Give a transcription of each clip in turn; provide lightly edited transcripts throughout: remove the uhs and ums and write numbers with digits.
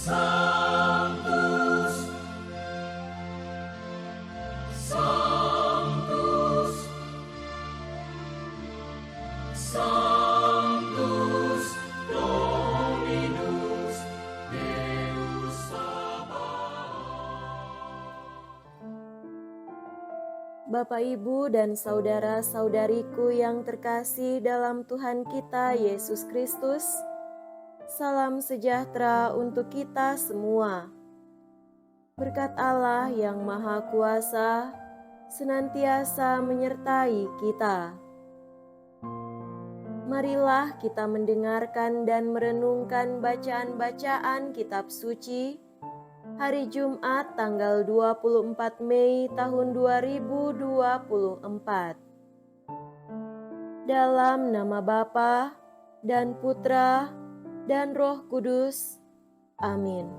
Sanctus, Sanctus, Sanctus Dominus Deus Sabaoth. Bapak, Ibu, dan saudara-saudariku yang terkasih dalam Tuhan kita Yesus Kristus, salam sejahtera untuk kita semua. Berkat Allah yang Maha Kuasa senantiasa menyertai kita. Marilah kita mendengarkan dan merenungkan bacaan-bacaan kitab suci hari Jumat tanggal 24 Mei tahun 2024. Dalam nama Bapa dan Putra dan Roh Kudus. Amin.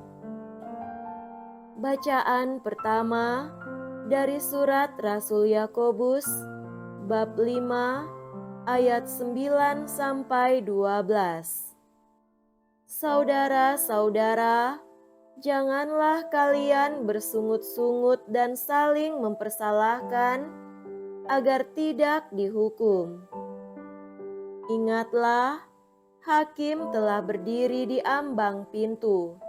Bacaan pertama dari surat Rasul Yakobus bab 5 ayat 9 sampai 12. Saudara-saudara, janganlah kalian bersungut-sungut dan saling mempersalahkan agar tidak dihukum. Ingatlah, hakim telah berdiri di ambang pintu.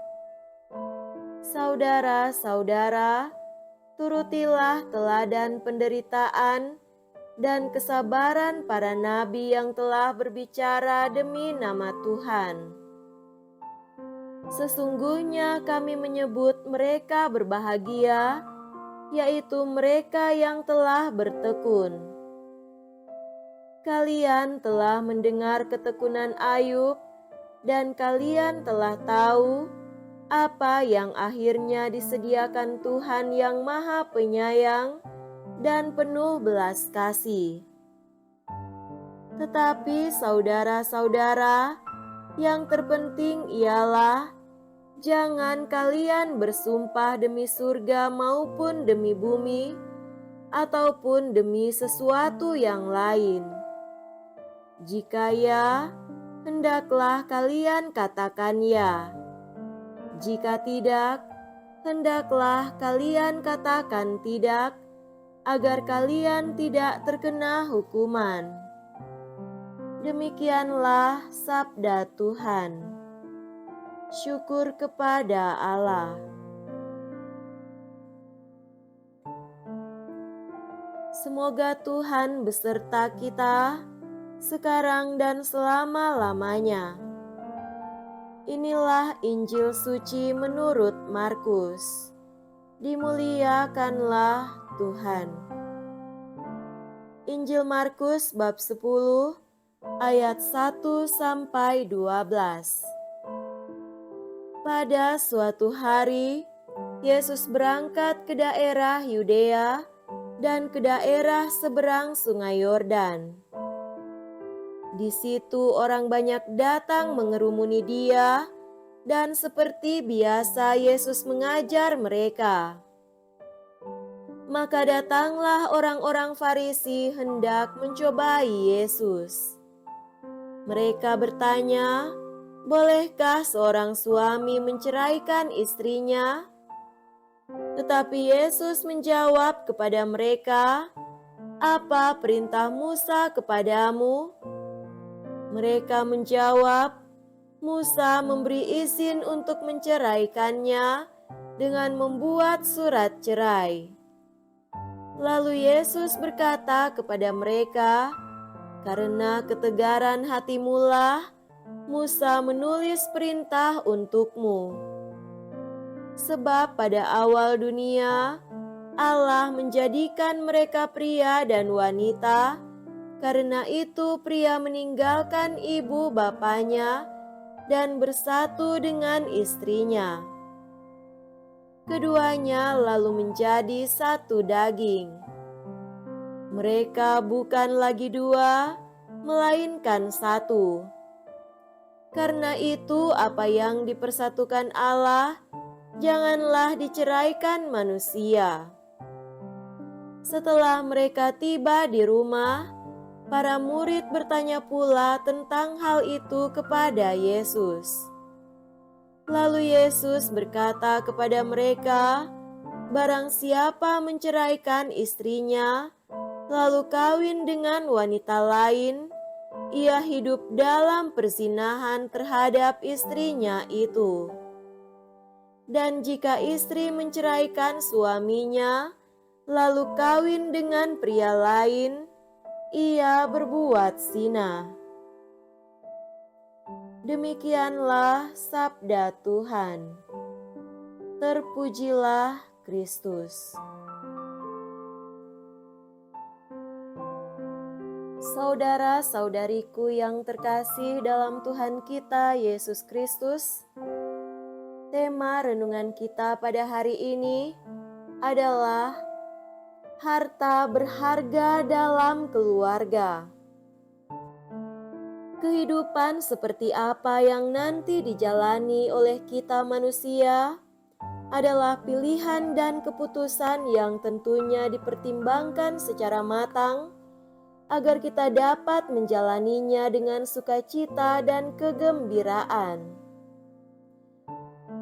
Saudara-saudara, turutilah teladan penderitaan dan kesabaran para nabi yang telah berbicara demi nama Tuhan. Sesungguhnya kami menyebut mereka berbahagia, yaitu mereka yang telah bertekun. Kalian telah mendengar ketekunan Ayub, dan kalian telah tahu apa yang akhirnya disediakan Tuhan yang Maha Penyayang dan penuh belas kasih. Tetapi saudara-saudara, yang terpenting ialah jangan kalian bersumpah demi surga maupun demi bumi, ataupun demi sesuatu yang lain. Jika ya, hendaklah kalian katakan ya. Jika tidak, hendaklah kalian katakan tidak, agar kalian tidak terkena hukuman. Demikianlah sabda Tuhan. Syukur kepada Allah. Semoga Tuhan beserta kita sekarang dan selama-lamanya. Inilah Injil suci menurut Markus. Dimuliakanlah Tuhan. Injil Markus bab 10 ayat 1 sampai 12. Pada suatu hari, Yesus berangkat ke daerah Yudea dan ke daerah seberang Sungai Yordan. Di situ orang banyak datang mengerumuni Dia, dan seperti biasa Yesus mengajar mereka. Maka datanglah orang-orang Farisi hendak mencobai Yesus. Mereka bertanya, "Bolehkah seorang suami menceraikan istrinya?" Tetapi Yesus menjawab kepada mereka, "Apa perintah Musa kepadamu?" Mereka menjawab, "Musa memberi izin untuk menceraikannya dengan membuat surat cerai." Lalu Yesus berkata kepada mereka, "Karena ketegaran hatimulah, Musa menulis perintah untukmu. Sebab pada awal dunia, Allah menjadikan mereka pria dan wanita. Karena itu pria meninggalkan ibu bapanya dan bersatu dengan istrinya. Keduanya lalu menjadi satu daging. Mereka bukan lagi dua, melainkan satu. Karena itu apa yang dipersatukan Allah, janganlah diceraikan manusia." Setelah mereka tiba di rumah, para murid bertanya pula tentang hal itu kepada Yesus. Lalu Yesus berkata kepada mereka, "Barang siapa menceraikan istrinya, lalu kawin dengan wanita lain, ia hidup dalam perzinahan terhadap istrinya itu. Dan jika istri menceraikan suaminya, lalu kawin dengan pria lain, ia berbuat zina." Demikianlah sabda Tuhan. Terpujilah Kristus. Saudara-saudariku yang terkasih dalam Tuhan kita Yesus Kristus, tema renungan kita pada hari ini adalah harta berharga dalam keluarga. Kehidupan seperti apa yang nanti dijalani oleh kita manusia adalah pilihan dan keputusan yang tentunya dipertimbangkan secara matang agar kita dapat menjalaninya dengan sukacita dan kegembiraan.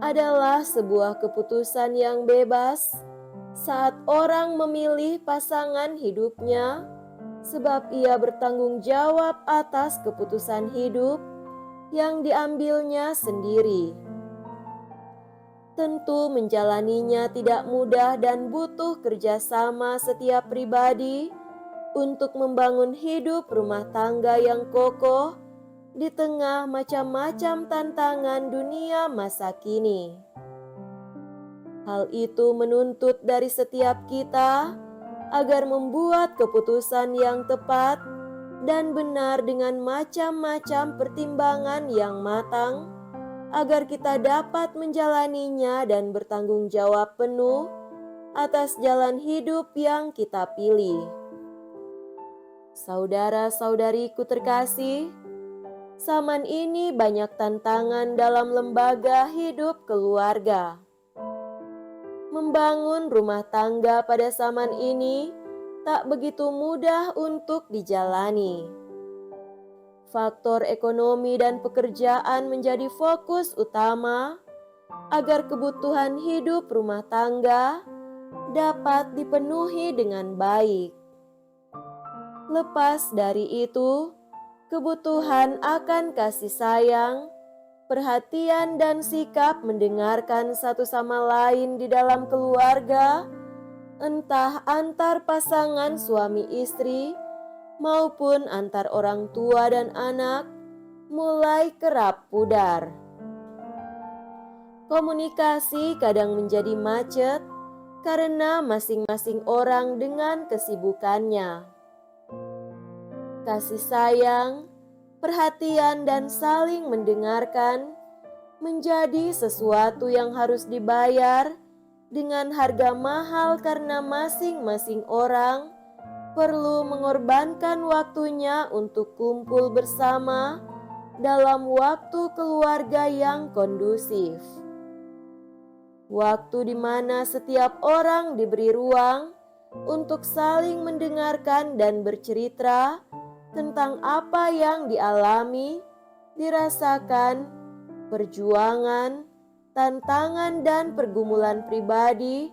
Adalah sebuah keputusan yang bebas saat orang memilih pasangan hidupnya, sebab ia bertanggung jawab atas keputusan hidup yang diambilnya sendiri. Tentu menjalaninya tidak mudah dan butuh kerjasama setiap pribadi untuk membangun hidup rumah tangga yang kokoh di tengah macam-macam tantangan dunia masa kini. Hal itu menuntut dari setiap kita agar membuat keputusan yang tepat dan benar dengan macam-macam pertimbangan yang matang, agar kita dapat menjalaninya dan bertanggung jawab penuh atas jalan hidup yang kita pilih. Saudara-saudariku terkasih, zaman ini banyak tantangan dalam lembaga hidup keluarga. Membangun rumah tangga pada zaman ini tak begitu mudah untuk dijalani. Faktor ekonomi dan pekerjaan menjadi fokus utama agar kebutuhan hidup rumah tangga dapat dipenuhi dengan baik. Lepas dari itu, kebutuhan akan kasih sayang, perhatian dan sikap mendengarkan satu sama lain di dalam keluarga, entah antar pasangan suami istri maupun antar orang tua dan anak, mulai kerap pudar. Komunikasi kadang menjadi macet karena masing-masing orang dengan kesibukannya. Kasih sayang, perhatian dan saling mendengarkan menjadi sesuatu yang harus dibayar dengan harga mahal karena masing-masing orang perlu mengorbankan waktunya untuk kumpul bersama dalam waktu keluarga yang kondusif. Waktu di mana setiap orang diberi ruang untuk saling mendengarkan dan bercerita tentang apa yang dialami, dirasakan, perjuangan, tantangan dan pergumulan pribadi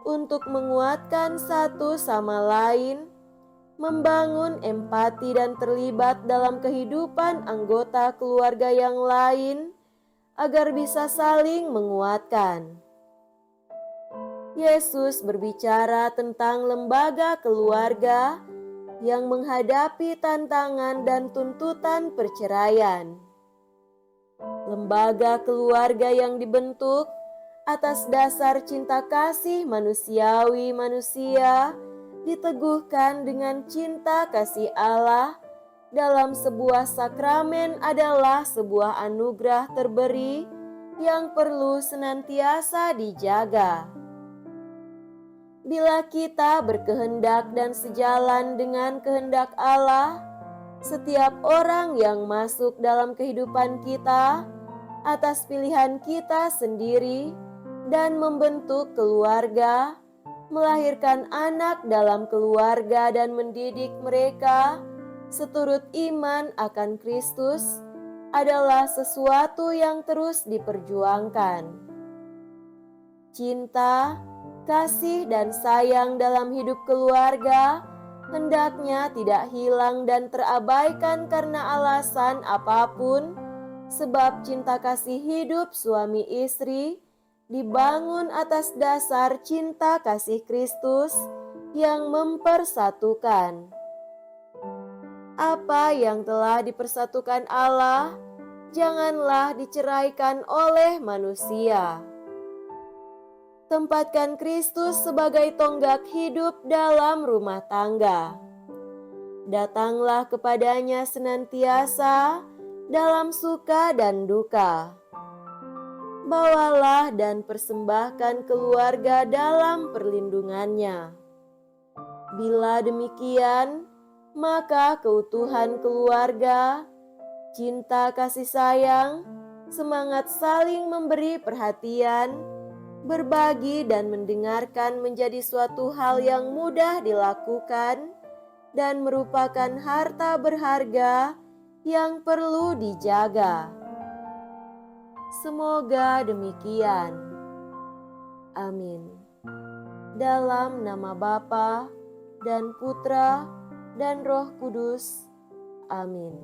untuk menguatkan satu sama lain, membangun empati dan terlibat dalam kehidupan anggota keluarga yang lain agar bisa saling menguatkan. Yesus berbicara tentang lembaga keluarga yang menghadapi tantangan dan tuntutan perceraian. Lembaga keluarga yang dibentuk atas dasar cinta kasih manusiawi manusia diteguhkan dengan cinta kasih Allah dalam sebuah sakramen adalah sebuah anugerah terberi yang perlu senantiasa dijaga. Bila kita berkehendak dan sejalan dengan kehendak Allah, setiap orang yang masuk dalam kehidupan kita atas pilihan kita sendiri dan membentuk keluarga, melahirkan anak dalam keluarga dan mendidik mereka seturut iman akan Kristus, adalah sesuatu yang terus diperjuangkan. Cinta, kasih, dan sayang dalam hidup keluarga hendaknya tidak hilang dan terabaikan karena alasan apapun, sebab cinta kasih hidup suami istri dibangun atas dasar cinta kasih Kristus yang mempersatukan. Apa yang telah dipersatukan Allah, janganlah diceraikan oleh manusia. Tempatkan Kristus sebagai tonggak hidup dalam rumah tangga. Datanglah kepadanya senantiasa dalam suka dan duka. Bawalah dan persembahkan keluarga dalam perlindungannya. Bila demikian, maka keutuhan keluarga, cinta kasih sayang, semangat saling memberi perhatian, berbagi dan mendengarkan menjadi suatu hal yang mudah dilakukan dan merupakan harta berharga yang perlu dijaga. Semoga demikian. Amin. Dalam nama Bapa dan Putra dan Roh Kudus. Amin.